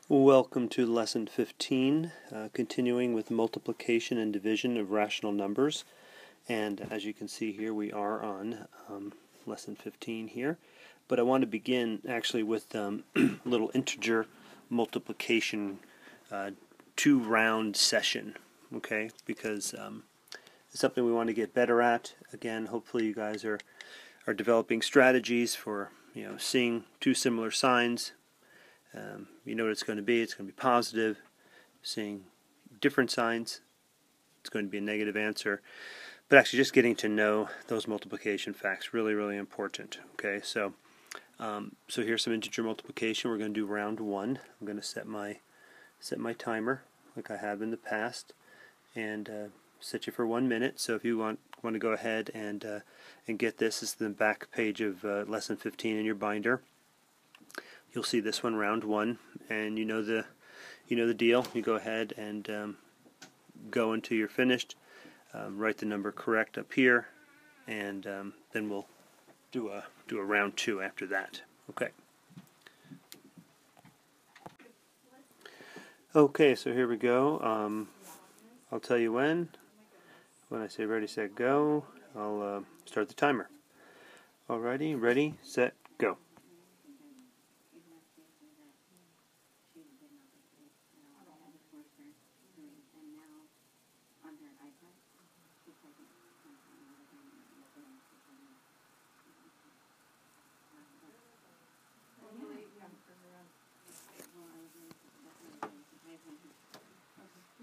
Welcome to lesson 15, continuing with multiplication and division of rational numbers. And as you can see here, we are on lesson 15 here. But I want to begin actually with a little integer multiplication two-round session, okay? Because it's something we want to get better at. Again, hopefully you guys are developing strategies for seeing two similar signs. You know what it's going to be. It's going to be positive. Seeing different signs, it's going to be a negative answer. But actually just getting to know those multiplication facts, really, really important. Okay, so here's some integer multiplication. We're going to do round one. I'm going to set my timer like I have in the past, and set you for 1 minute. So if you want to go ahead and get this is the back page of lesson 15 in your binder. You'll see this one, round one, and you know the deal. You go ahead and go until you're finished. Write the number correct up here, and then we'll do a round two after that. Okay. Okay, so here we go. I'll tell you when. When I say ready, set, go, I'll start the timer. Alrighty, ready, set, go.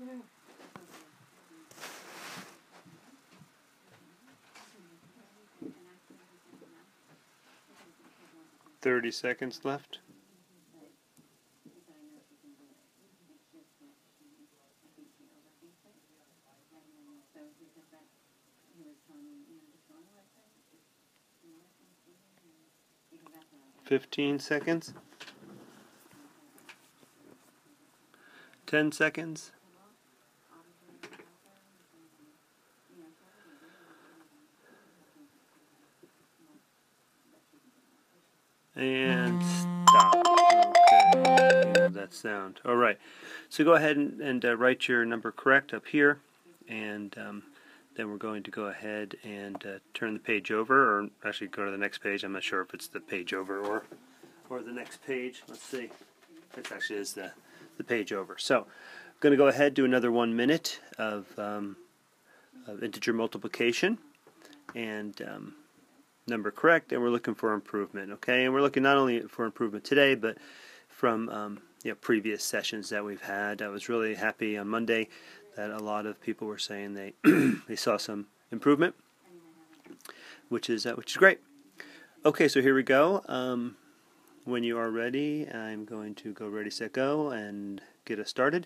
Yeah. 30 seconds left. $15 seconds. 10 seconds. And stop. Okay, you know that sound. All right. So go ahead and write your number correct up here, and then we're going to go ahead and turn the page over, or actually go to the next page. I'm not sure if it's the page over or the next page. Let's see. It actually is the page over. So I'm going to go ahead, do another 1 minute of integer multiplication, and number correct, and we're looking for improvement, okay? And we're looking not only for improvement today, but from previous sessions that we've had. I was really happy on Monday that a lot of people were saying they they saw some improvement, which is great. Okay, so here we go. When you are ready, I'm going to go ready, set, go, and get us started.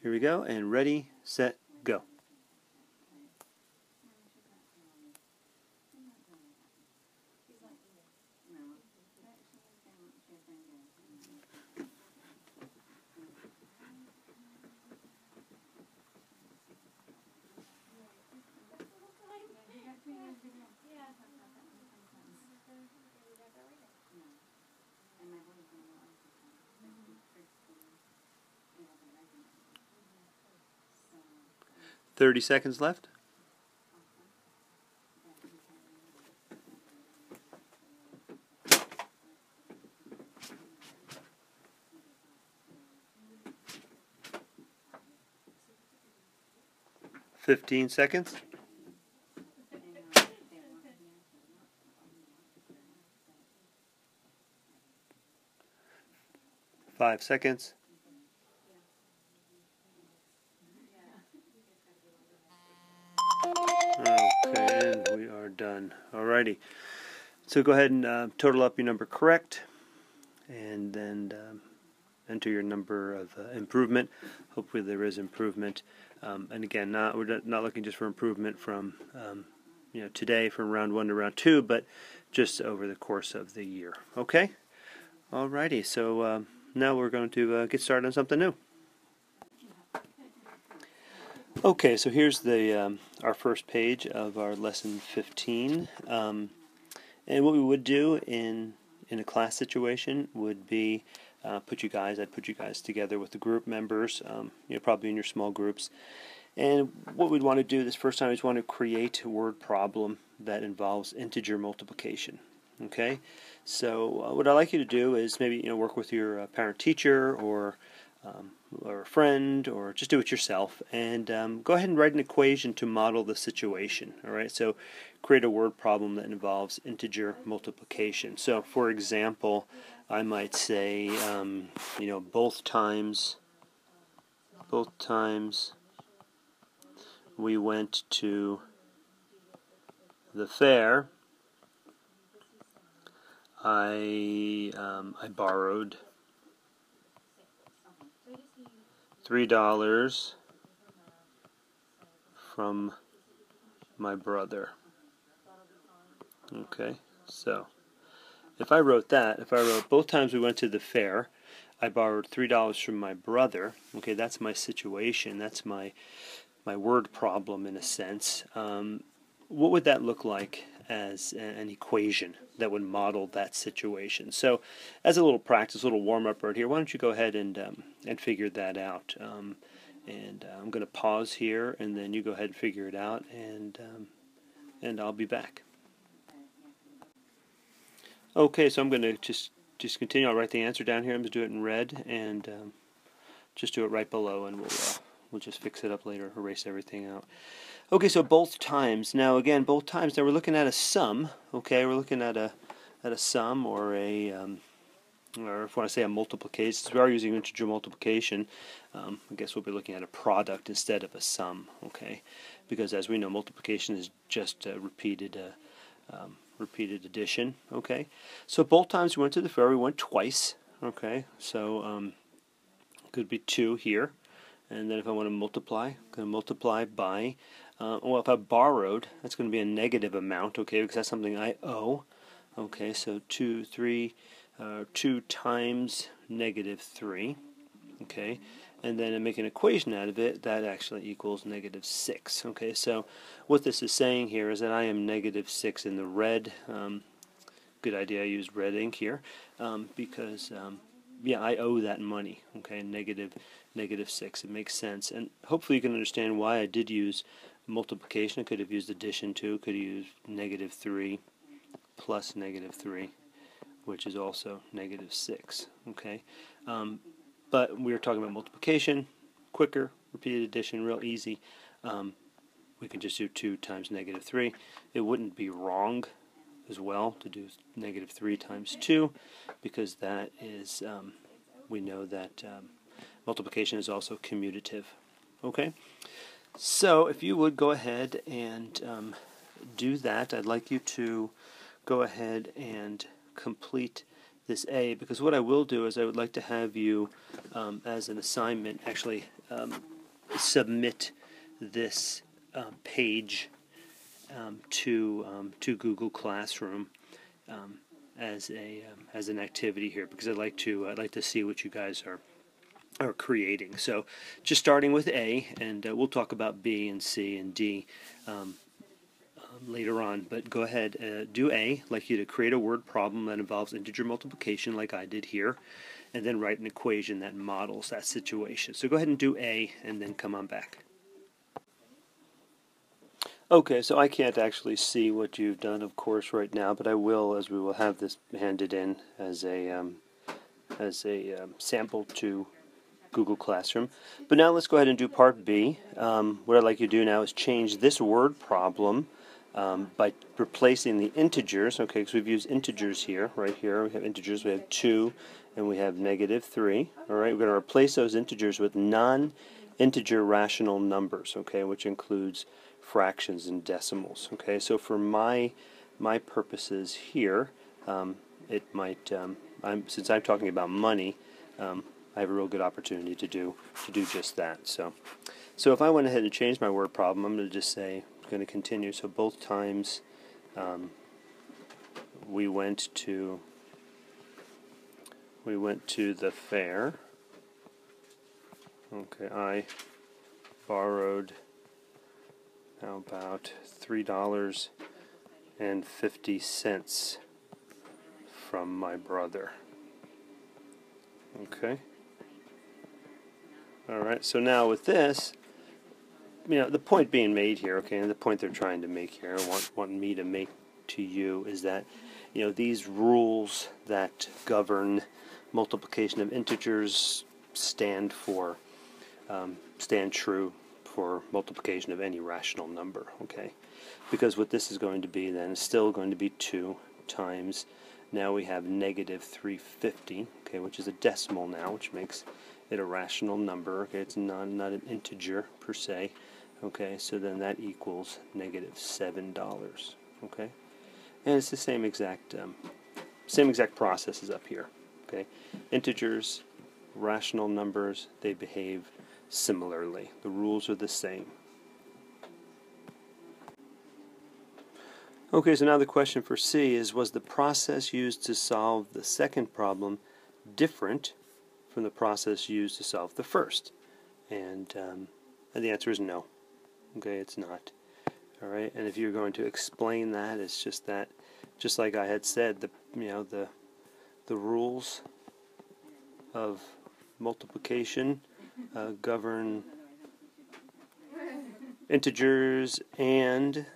Here we go, and ready, set, go. $30 seconds left. $15 seconds. 5 seconds. Okay, and we are done. Alrighty. So go ahead and total up your number correct, and then enter your number of improvement. Hopefully there is improvement. And again, we're not looking just for improvement from today, from round 1 to round 2, but just over the course of the year. Okay? Alrighty. So now we're going to get started on something new. Okay, so here's the our first page of our lesson 15, and what we would do in a class situation would be I'd put you guys together with the group members, probably in your small groups. And what we'd want to do this first time is want to create a word problem that involves integer multiplication. Okay, so what I'd like you to do is maybe work with your parent teacher or a friend, or just do it yourself, and go ahead and write an equation to model the situation. All right, so create a word problem that involves integer multiplication. So, for example, I might say, both times we went to the fair, I borrowed $3 from my brother. Okay, so if I wrote both times we went to the fair, I borrowed $3 from my brother. Okay, that's my situation. That's my word problem in a sense. What would that look like as an equation that would model that situation? So, as a little practice, a little warm-up right here, why don't you go ahead and figure that out? And I'm going to pause here, and then you go ahead and figure it out, and I'll be back. Okay, so I'm going to just continue. I'll write the answer down here. I'm going to do it in red, and just do it right below, and we'll just fix it up later, erase everything out. Okay, so both times. Now again, both times. Now we're looking at a sum. Okay, we're looking at a sum, or a or if I want to say a multiplication. Since we are using integer multiplication, I guess we'll be looking at a product instead of a sum. Okay, because as we know, multiplication is just repeated addition. Okay, so both times we went to the fair. We went twice. Okay, so could be 2 here. And then if I want to multiply, I'm going to multiply by, well, if I borrowed, that's going to be a negative amount, okay, because that's something I owe. Okay, so 2 times -3, okay, and then I make an equation out of it that actually equals -6. Okay, so what this is saying here is that I am -6 in the red. Good idea I used red ink here, because yeah, I owe that money. Okay, -6. It makes sense, and hopefully you can understand why I did use multiplication. I could have used addition too. Could have used -3 plus -3, which is also -6. Okay, but we were talking about multiplication, quicker, repeated addition, real easy. We can just do 2 times -3. It wouldn't be wrong as well to do -3 times 2, because that is, we know that multiplication is also commutative. Okay, so if you would go ahead and do that, I'd like you to go ahead and complete this A, because what I will do is I would like to have you, as an assignment, actually submit this page to Google Classroom as an activity here, because I'd like to see what you guys are creating. So just starting with A, and we'll talk about B and C and D later on, but go ahead, do A. I'd like you to create a word problem that involves integer multiplication like I did here, and then write an equation that models that situation. So go ahead and do A, and then come on back. Okay, so I can't actually see what you've done, of course, right now, but I will, as we will have this handed in as a sample to Google Classroom. But now let's go ahead and do part B. What I'd like you to do now is change this word problem by replacing the integers. Okay, because we've used integers here. Right here we have integers. We have 2 and we have -3. All right, we're going to replace those integers with non-integer rational numbers. Okay, which includes fractions and decimals. Okay, so for my purposes here, it might since I'm talking about money, I have a real good opportunity to do just that. So if I went ahead and changed my word problem, I'm going to just say, I'm going to continue. So both times we went to the fair. Okay, I borrowed about $3.50 from my brother. Okay. All right. So now with this, the point being made here, okay, and the point they're trying to make here, want me to make to you is that, these rules that govern multiplication of integers stand true for multiplication of any rational number, okay? Because what this is going to be then is still going to be 2 times, now we have negative 350, okay, which is a decimal now, which makes it a rational number, okay? It's not an integer per se, okay? So then that equals negative $7, okay? And it's the same exact process as up here, okay? Integers, rational numbers, they behave similarly. The rules are the same. Okay, so now the question for C is, was the process used to solve the second problem different from the process used to solve the first? And the answer is no. Okay, it's not. All right, and if you're going to explain that, it's just that, just like I had said, the rules of multiplication govern integers and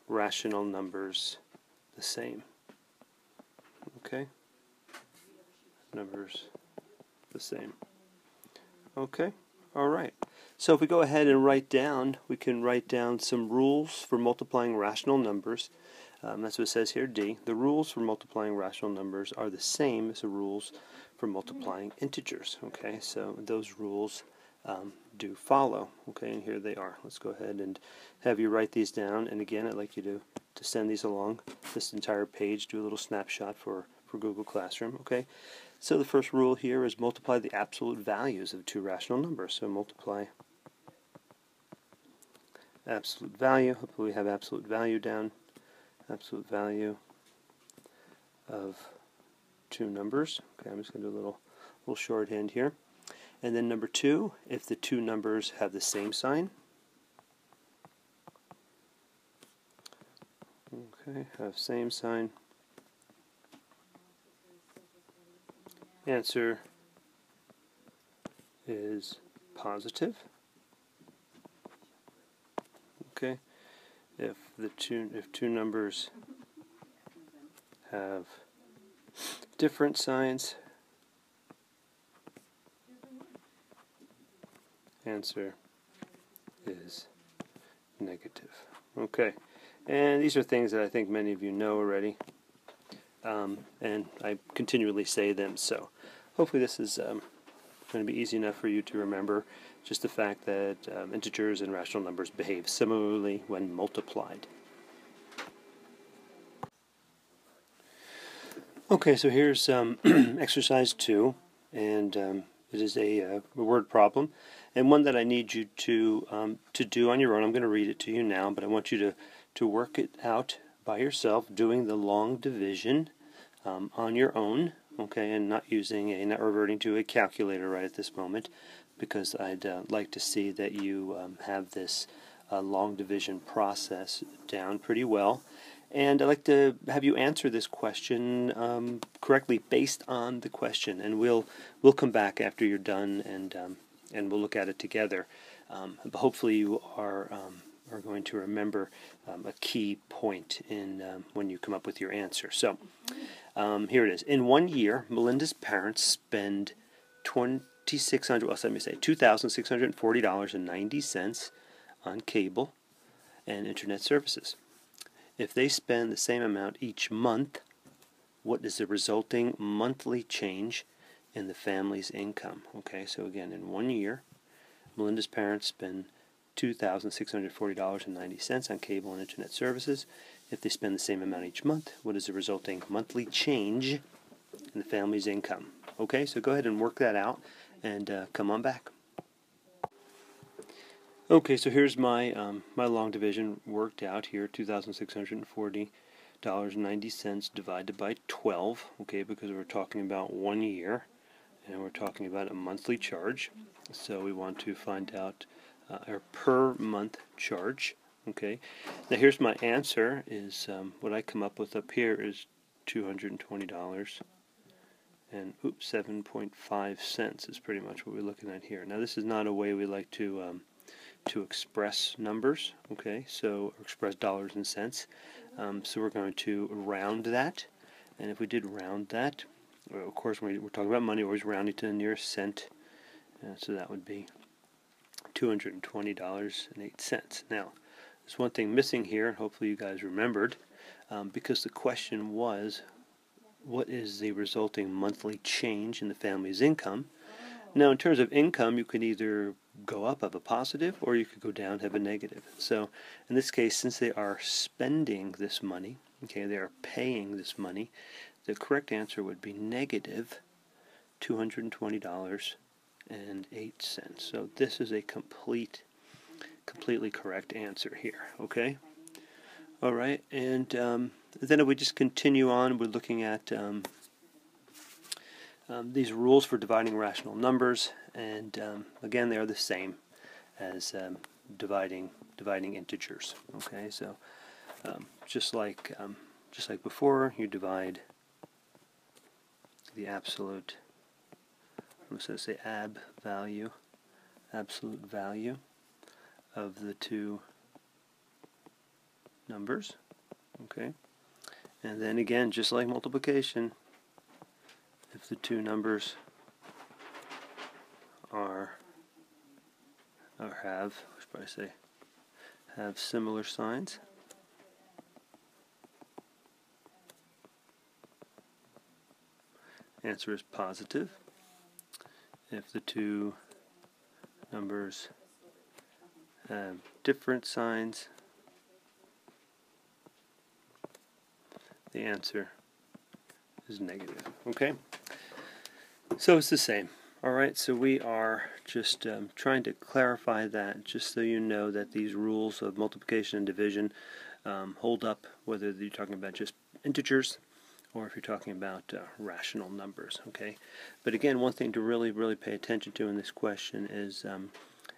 rational numbers the same. Okay? Numbers the same. Okay? All right. So if we go ahead and we can write down some rules for multiplying rational numbers. That's what it says here, D. The rules for multiplying rational numbers are the same as the rules for multiplying integers. Okay, so those rules do follow. Okay, and here they are. Let's go ahead and have you write these down. And again, I'd like you to send these along this entire page, do a little snapshot for Google Classroom. Okay, so the first rule here is multiply the absolute values of 2 rational numbers. So multiply absolute value. Hopefully we have absolute value down. Absolute value of 2 numbers. Okay, I'm just going to do a little shorthand here. And then number 2, if the 2 numbers have the same sign. Okay, have same sign. Answer is positive. Okay, if two numbers have different signs, answer is negative. Okay, and these are things that I think many of you know already, and I continually say them, so hopefully this is going to be easy enough for you to remember just the fact that integers and rational numbers behave similarly when multiplied. Okay, so here's exercise 2, and it is a word problem, and one that I need you to do on your own. I'm going to read it to you now, but I want you to work it out by yourself, doing the long division on your own, okay, and not reverting to a calculator right at this moment, because I'd like to see that you have this long division process down pretty well. And I'd like to have you answer this question correctly based on the question, and we'll come back after you're done, and we'll look at it together. But hopefully you are going to remember a key point in when you come up with your answer. So here it is. In 1 year, Melinda's parents spend $2,640.90 on cable and internet services. If they spend the same amount each month, what is the resulting monthly change in the family's income? Okay, so again, in 1 year, Melinda's parents spend $2,640.90 on cable and internet services. If they spend the same amount each month, what is the resulting monthly change in the family's income? Okay, so go ahead and work that out, and come on back. Okay, so here's my my long division worked out here, $2,640.90 divided by 12, okay, because we're talking about 1 year, and we're talking about a monthly charge, so we want to find out our per month charge, okay. Now here's my answer, is what I come up with up here is $220 and 7.5 cents is pretty much what we're looking at here. Now this is not a way we like to express numbers, okay, so express dollars and cents. So we're going to round that, and if we did round that, well, of course when we're talking about money, we're always rounding to the nearest cent, so that would be $220.08. Now, there's one thing missing here, and hopefully you guys remembered, because the question was, what is the resulting monthly change in the family's income? Now, in terms of income, you could either go up, have a positive, or you could go down, have a negative. So, in this case, since they are spending this money, okay, they are paying this money, the correct answer would be negative $220.08. So this is a completely correct answer here, okay? All right, and then if we just continue on, we're looking at these rules for dividing rational numbers, and again, they are the same as dividing integers. Okay, so just like before, you divide the absolute. I'm going to say absolute value of the two numbers. Okay, and then again, just like multiplication, if the two numbers have similar signs, answer is positive. If the two numbers have different signs, the answer is negative. Okay? So it's the same. Alright, so we are just trying to clarify that, just so you know that these rules of multiplication and division hold up, whether you're talking about just integers or if you're talking about rational numbers. Okay, but again, one thing to really pay attention to in this question is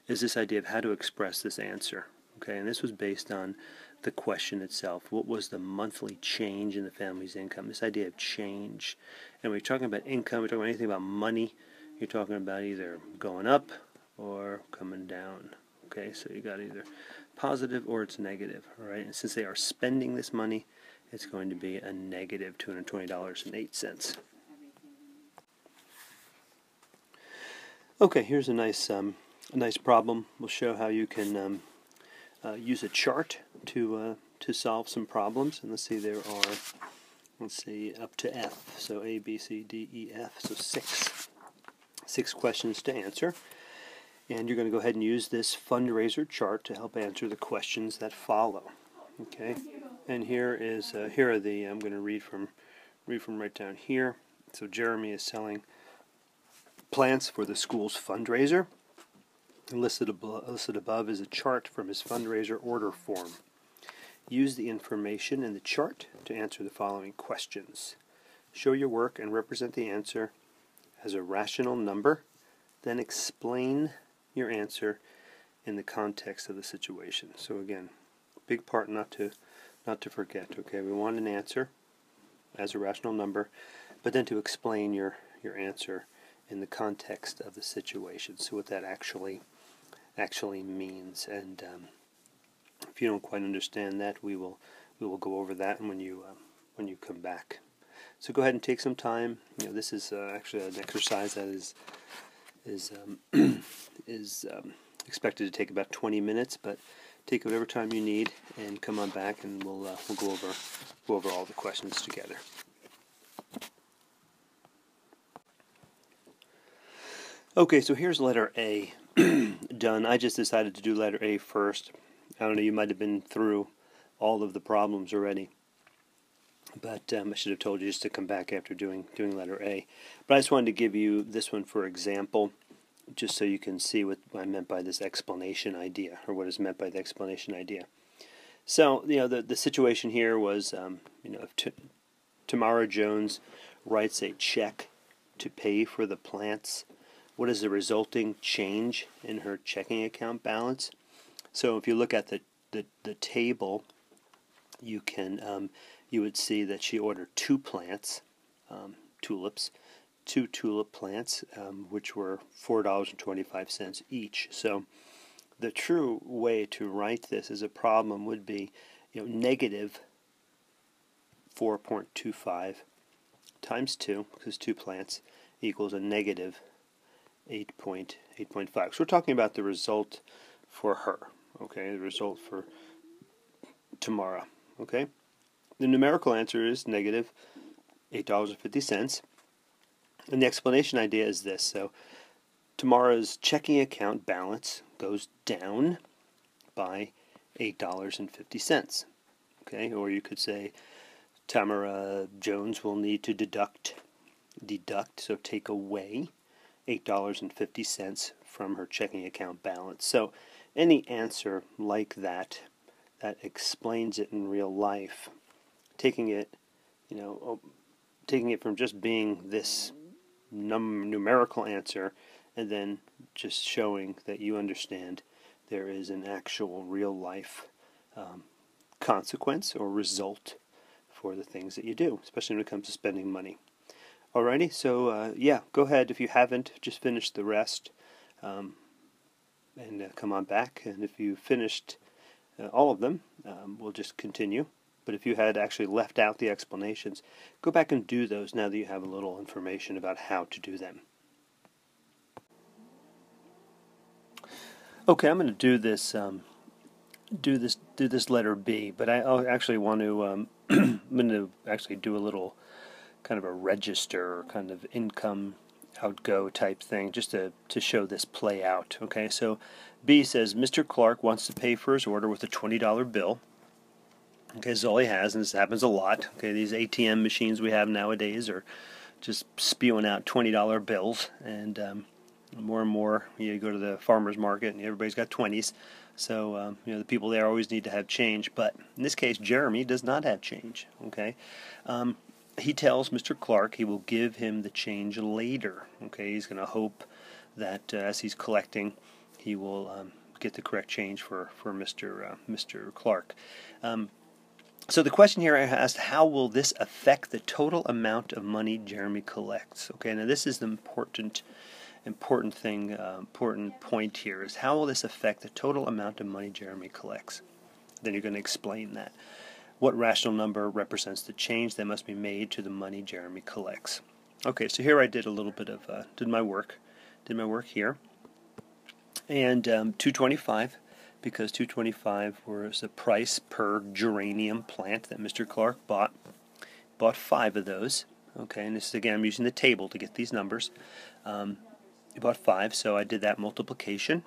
this idea of how to express this answer. Okay, and this was based on the question itself. What was the monthly change in the family's income? This idea of change. And when you're talking about income, we're talking about anything about money, you're talking about either going up or coming down. Okay, so you got either positive or it's negative. All right, and since they are spending this money, it's going to be a negative $220.08. Okay, here's a nice problem. We'll show how you can use a chart to solve some problems. And let's see, there are, up to F. So A, B, C, D, E, F. So six questions to answer. And you're going to go ahead and use this fundraiser chart to help answer the questions that follow. Okay, and here are the, I'm going to read from right down here. So Jeremy is selling plants for the school's fundraiser. Listed above is a chart from his fundraiser order form. Use the information in the chart to answer the following questions. Show your work and represent the answer as a rational number. Then explain your answer in the context of the situation. So again, big part not to forget. Okay, we want an answer as a rational number, but then to explain your answer in the context of the situation. So what that actually means, and if you don't quite understand that, we will go over that when you come back. So go ahead and take some time. You know, this is actually an exercise that is expected to take about 20 minutes, but take whatever time you need and come on back, and we'll go over all the questions together. Okay, so here's letter A done. I just decided to do letter A first. I don't know, you might have been through all of the problems already, but I should have told you just to come back after doing letter A. But I just wanted to give you this one for example, just so you can see what I meant by this explanation idea, or what is meant by the explanation idea. So, you know, the situation here was, if Tamara Jones writes a check to pay for the plants, what is the resulting change in her checking account balance? So if you look at the table, you can you would see that she ordered 2 plants, tulips, 2 tulip plants, which were $4.25 each. So the true way to write this as a problem would be, negative 4.25 times 2, because 2 plants, equals a negative 8.5. So we're talking about the result for her, okay, the result for Tamara, okay. The numerical answer is negative $8.50, and the explanation idea is this. So Tamara's checking account balance goes down by $8.50, okay, or you could say Tamara Jones will need to deduct, so take away $8.50 from her checking account balance. So any answer like that explains it in real life, taking it from just being this numerical answer and then just showing that you understand there is an actual real life consequence or result for the things that you do, especially when it comes to spending money. Alrighty, so yeah, go ahead if you haven't, just finish the rest, and come on back. And if you finished all of them, we'll just continue. But if you had actually left out the explanations, go back and do those now that you have a little information about how to do them. Okay, I'm going to do this. Do this letter B, but I actually want to. I'm going to actually do a little kind of a register, kind of income outgo type thing, just to show this play out. Okay, so B says Mr. Clark wants to pay for his order with a $20 bill. Okay, this is all he has, and this happens a lot. Okay, these ATM machines we have nowadays are just spewing out $20 bills, and more and more, you go to the farmer's market and everybody's got 20s. So the people there always need to have change, but in this case, Jeremy does not have change. Okay, he tells Mr. Clark he will give him the change later. Okay, he's going to hope that as he's collecting, he will get the correct change for Mr. Clark. So the question here I asked, how will this affect the total amount of money Jeremy collects? Okay, now this is the important thing, important point here, is how will this affect the total amount of money Jeremy collects? Then you're going to explain that. What rational number represents the change that must be made to the money Jeremy collects? Okay, so here I did a little bit of did my work here, and 225, because 225 was the price per geranium plant that Mr. Clark bought 5 of those. Okay, and this is, again, I'm using the table to get these numbers. He bought 5, so I did that multiplication,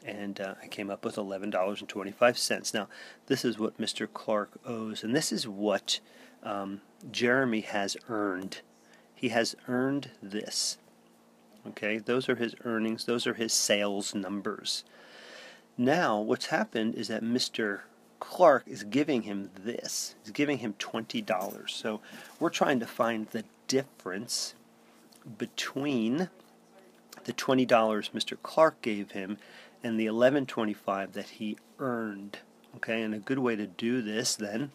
and I came up with $11.25. Now, this is what Mr. Clark owes, and this is what Jeremy has earned. He has earned this. Okay, those are his earnings. Those are his sales numbers. Now, what's happened is that Mr. Clark is giving him this. He's giving him $20. So we're trying to find the difference between the $20 Mr. Clark gave him and the $11.25 that he earned. Okay, and a good way to do this then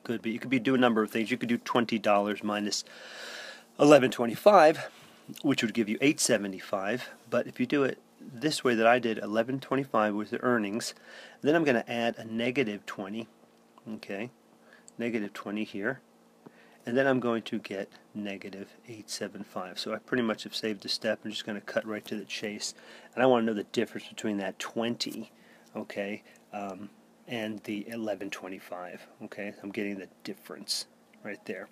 could be, you could do a number of things. You could do $20 minus $11.25, which would give you $8.75. But if you do it this way that I did, $11.25 with the earnings, then I'm going to add a negative 20. Okay, negative 20 here. And then I'm going to get negative 875. So I pretty much have saved a step. I'm just going to cut right to the chase. And I want to know the difference between that 20, okay, and the 1125. Okay, I'm getting the difference right there.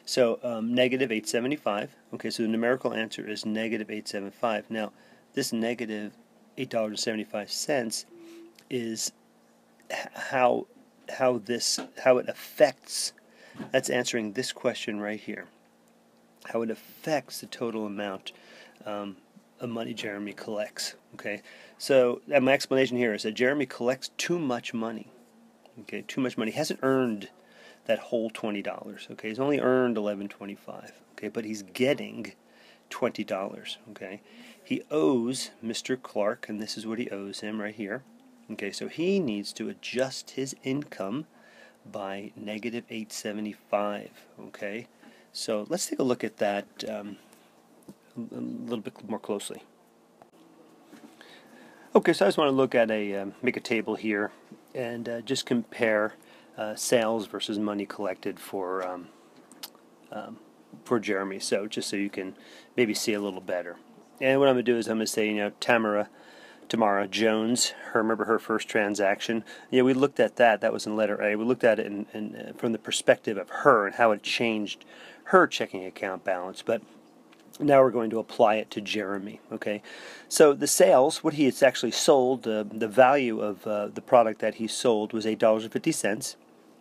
So negative 875. Okay, so the numerical answer is negative 875. Now, this negative $8.75 is how it affects. That's answering this question right here. How it affects the total amount of money Jeremy collects. Okay, so my explanation here is that Jeremy collects too much money. Okay, too much money. He hasn't earned that whole $20. Okay, he's only earned $11.25. Okay, but he's getting $20. Okay, he owes Mr. Clark, and this is what he owes him right here. Okay, so he needs to adjust his income by negative 875. Okay, So let's take a look at that a little bit more closely. Okay, so I just want to look at make a table here and just compare sales versus money collected for Jeremy. So just so you can maybe see a little better. And what I'm going to do is I'm going to say, Tamara Jones, remember her first transaction? Yeah, we looked at that. That was in letter A. We looked at it from the perspective of her and how it changed her checking account balance. But now we're going to apply it to Jeremy. Okay, so the sales, what he has actually sold, the value of the product that he sold was $8.50.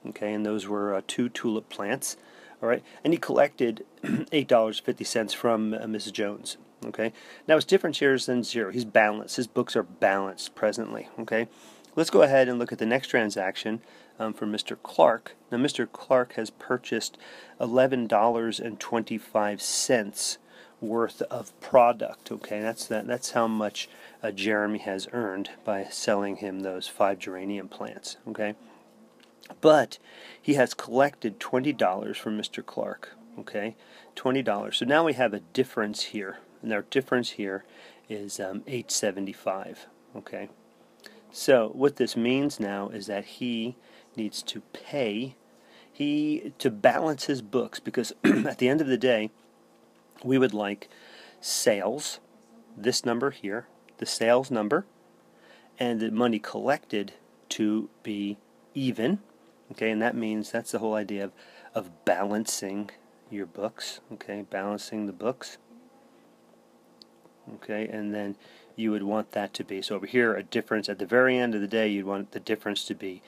Okay, and those were 2 tulip plants. All right, and he collected $8.50 from Mrs. Jones. Okay, now his difference here is then zero. He's balanced. His books are balanced presently. Okay, let's go ahead and look at the next transaction for Mr. Clark. Now, Mr. Clark has purchased $11.25 worth of product. Okay, that's how much Jeremy has earned by selling him those 5 geranium plants. Okay, but he has collected $20 from Mr. Clark. Okay, $20. So now we have a difference here, and our difference here is $8.75. Okay, so what this means now is that he needs to pay to balance his books, because at the end of the day, we would like sales, this number here, the sales number, and the money collected to be even. Okay, and that means that's the whole idea of balancing your books. Okay, balancing the books. Okay, and then you would want that to be, so over here, a difference at the very end of the day, you'd want the difference to be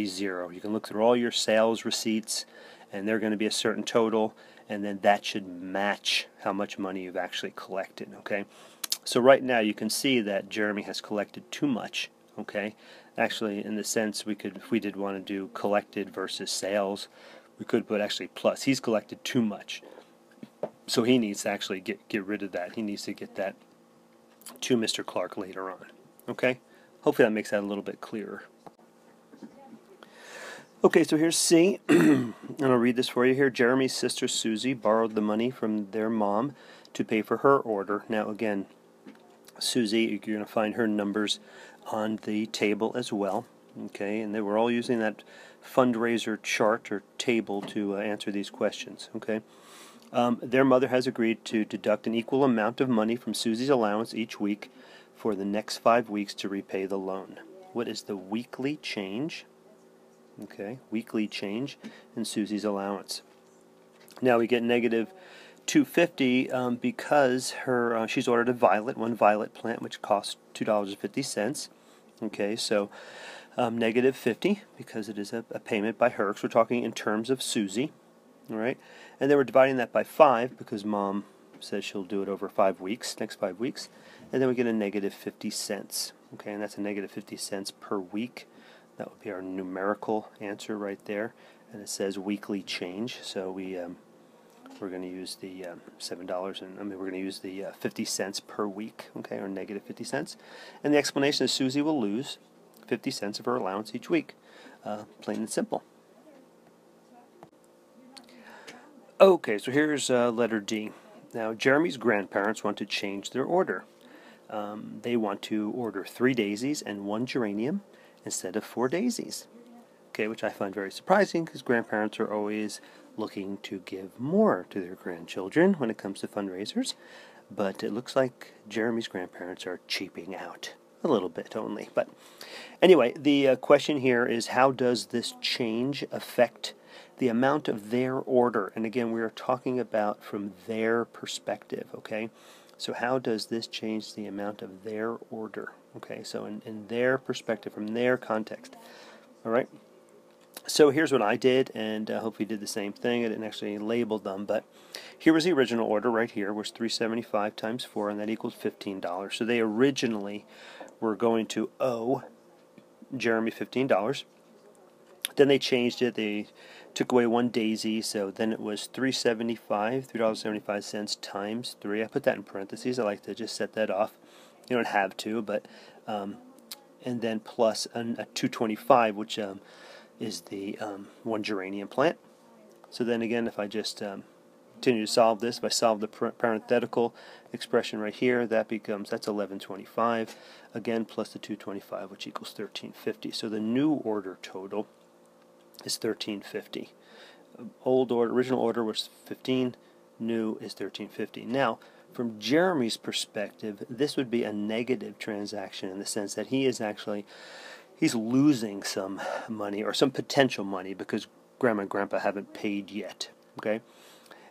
zero. You can look through all your sales receipts, and they're going to be a certain total, and then that should match how much money you've actually collected. Okay, so right now you can see that Jeremy has collected too much. Okay, actually, in the sense, we could, if we did want to do collected versus sales, we could put actually plus. He's collected too much, so he needs to actually get rid of that. He needs to get that to Mr. Clark later on. Okay, hopefully that makes that a little bit clearer. Okay, so here's C, and I'll read this for you here. Jeremy's sister Susie borrowed the money from their mom to pay for her order. Now again, Susie, you're going to find her numbers on the table as well. Okay, and they were all using that fundraiser chart or table to answer these questions. Okay, their mother has agreed to deduct an equal amount of money from Susie's allowance each week for the next 5 weeks to repay the loan. What is the weekly change? Okay, weekly change in Susie's allowance. Now we get negative $2.50 because she's ordered one violet plant, which costs $2.50. Okay, so negative 50 because it is a payment by her. So we're talking in terms of Susie. All right, and then we're dividing that by 5 because Mom says she'll do it over 5 weeks, next 5 weeks, and then we get a negative 50 cents. Okay, and that's a negative 50 cents per week. That would be our numerical answer right there, and it says weekly change. So we're going to use the $7, and we're going to use the 50 cents per week. Okay, or negative 50 cents, and the explanation is Susie will lose 50 cents of her allowance each week, plain and simple. Okay, so here's letter D. Now, Jeremy's grandparents want to change their order. They want to order 3 daisies and 1 geranium instead of 4 daisies. Okay, which I find very surprising because grandparents are always looking to give more to their grandchildren when it comes to fundraisers. But it looks like Jeremy's grandparents are cheaping out a little bit only. But anyway, the question here is, how does this change affect the amount of their order? And again, we are talking about from their perspective, okay? So how does this change the amount of their order? Okay, so in their perspective, from their context. All right? So here's what I did, and I hope you did the same thing. I didn't actually label them, but here was the original order right here, was $375 times 4, and that equals $15. So they originally were going to owe Jeremy $15. Then they changed it. They took away 1 daisy, so then it was $3.75 times 3. I put that in parentheses. I like to just set that off. You don't have to, but and then plus a $2.25, which is the 1 geranium plant. So then again, if I just continue to solve this. If I solve the parenthetical expression right here, that's 1125, again, plus the 225, which equals 1350. So the new order total is 1350. Original order was 15, new is 1350. Now, from Jeremy's perspective, this would be a negative transaction in the sense that he's losing some money or some potential money because Grandma and Grandpa haven't paid yet. Okay.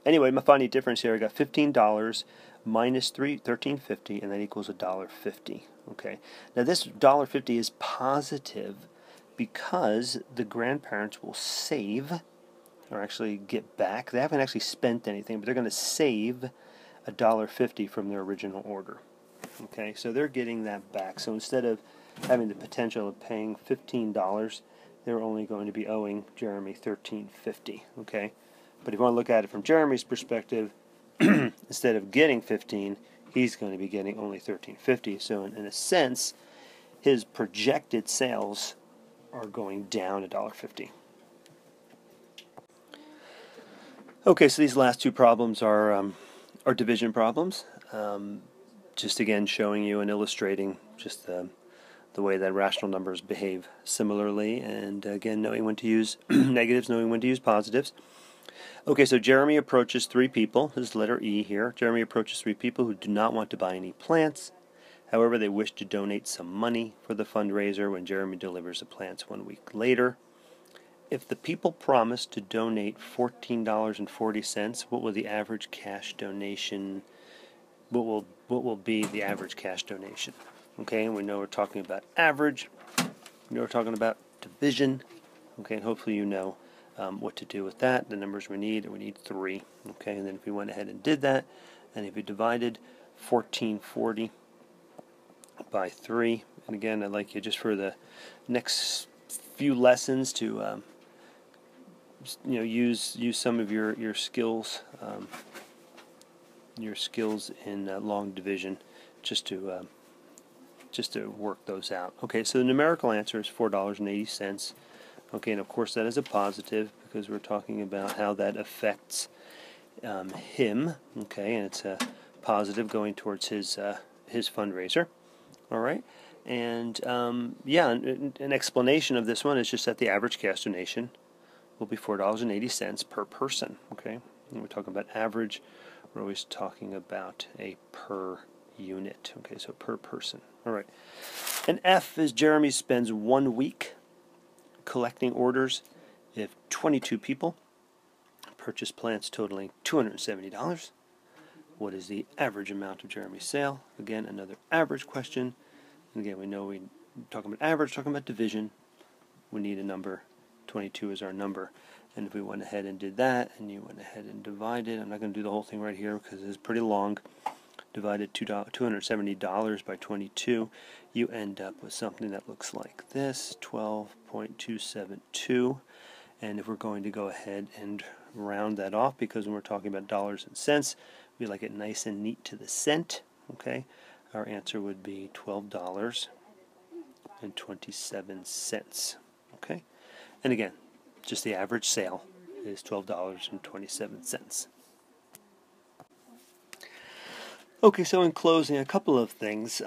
Anyway, my finding difference here, I got $15 minus $13.50, and that equals $1.50. Okay. Now this $1.50 is positive because the grandparents will save, or actually get back. They haven't actually spent anything, but they're going to save $1.50 from their original order. Okay, so they're getting that back. So instead of having the potential of paying $15, they're only going to be owing Jeremy $13.50. Okay, but if you want to look at it from Jeremy's perspective, instead of getting 15, he's going to be getting only $13.50. So in a sense, his projected sales are going down $1.50. Okay, so these last two problems are division problems. Just again showing you and illustrating just the way that rational numbers behave similarly, and again knowing when to use negatives, knowing when to use positives. Okay, so Jeremy approaches three people. This is letter E here. Jeremy approaches three people who do not want to buy any plants. However, they wish to donate some money for the fundraiser when Jeremy delivers the plants 1 week later. If the people promise to donate $14.40, what will the average cash donation? What will be the average cash donation? Okay, and we know we're talking about average. We know we're talking about division. Okay, and hopefully you know what to do with that. The numbers we need 3. Okay, and then if we went ahead and did that, and if we divided 1440 by 3, and again, I'd like you just for the next few lessons to use some of your skills in long division just to work those out. Okay, so the numerical answer is $4.80. Okay, and of course that is a positive because we're talking about how that affects him. Okay, and it's a positive going towards his fundraiser. All right, and an explanation of this one is just that the average cash donation will be $4.80 per person. Okay, when we're talking about average, we're always talking about a per unit. Okay, so per person. All right, and F is Jeremy spends 1 week collecting orders if 22 people purchase plants totaling $270. What is the average amount of Jeremy's sale? Again, another average question. And again, we know we're talking about average, talking about division. We need a number. 22 is our number. And if we went ahead and did that, and you went ahead and divided, I'm not going to do the whole thing right here because it's pretty long, divided $270 by 22, you end up with something that looks like this, 12.272. And if we're going to go ahead and round that off, because when we're talking about dollars and cents, we like it nice and neat to the cent, okay, our answer would be $12.27, okay? And again, just the average sale is $12.27. Okay, so in closing, a couple of things.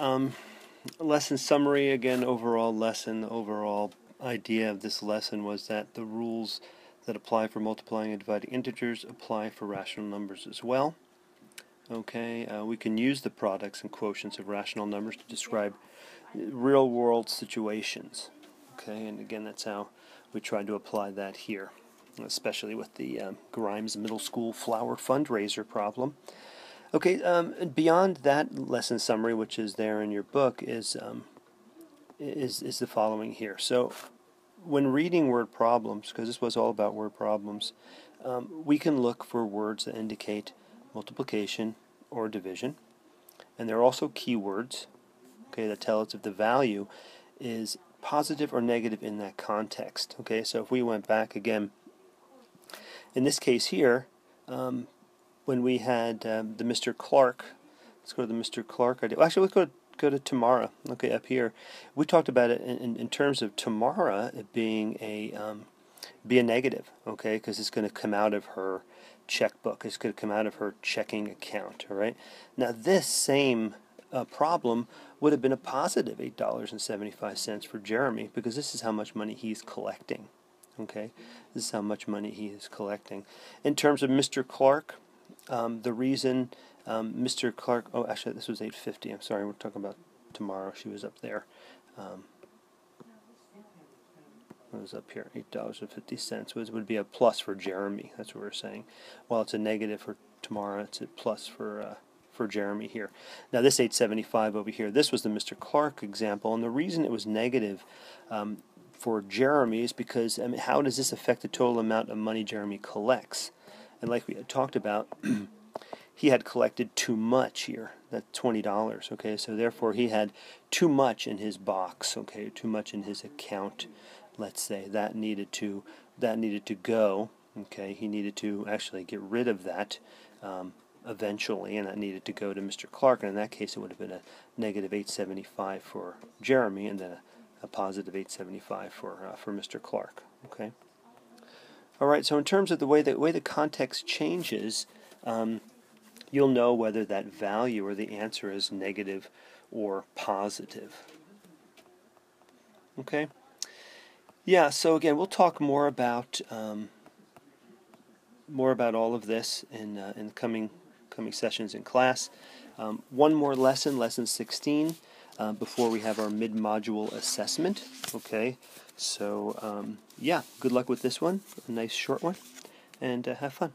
Lesson summary, again, overall idea of this lesson was that the rules that apply for multiplying and dividing integers apply for rational numbers as well. Okay, we can use the products and quotients of rational numbers to describe real-world situations. Okay, and again, that's how we tried to apply that here, especially with the Grimes Middle School Flower Fundraiser problem. Okay, beyond that lesson summary, which is there in your book, is the following here. So, when reading word problems, because this was all about word problems, we can look for words that indicate multiplication or division, and there are also keywords, okay, that tell us if the value is positive or negative in that context. Okay, so if we went back again, in this case here, when we had the Mr. Clark, let's go to the Mr. Clark idea. Well, actually, let's go to Tamara. Okay, up here, we talked about it in terms of Tamara it being a negative. Okay, because it's going to come out of her checkbook. This could have come out of her checking account. All right. Now this same problem would have been a positive $8.75 for Jeremy, because this is how much money he's collecting. Okay, this is how much money he is collecting. In terms of Mr. Clark, the reason Mr. Clark, oh, actually this was $8.50. I'm sorry, we're talking about tomorrow. She was up there. It was up here, $8.50 would be a plus for Jeremy. That's what we're saying. While it's a negative for tomorrow, it's a plus for Jeremy here. Now this $8.75 over here, this was the Mr. Clark example, and the reason it was negative for Jeremy is because, I mean, how does this affect the total amount of money Jeremy collects? And like we had talked about, he had collected too much here. That's $20. Okay, so therefore he had too much in his box. Okay, too much in his account. Let's say that needed to go. Okay, he needed to actually get rid of that eventually, and that needed to go to Mr. Clark. And in that case, it would have been a negative $8.75 for Jeremy, and then a positive $8.75 for Mr. Clark. Okay. All right. So in terms of the way the context changes, you'll know whether that value or the answer is negative or positive. Okay. Yeah. So again, we'll talk more about all of this in coming sessions in class. One more lesson, lesson 16. Before we have our mid-module assessment. Okay, so yeah, good luck with this one, a nice short one, and have fun.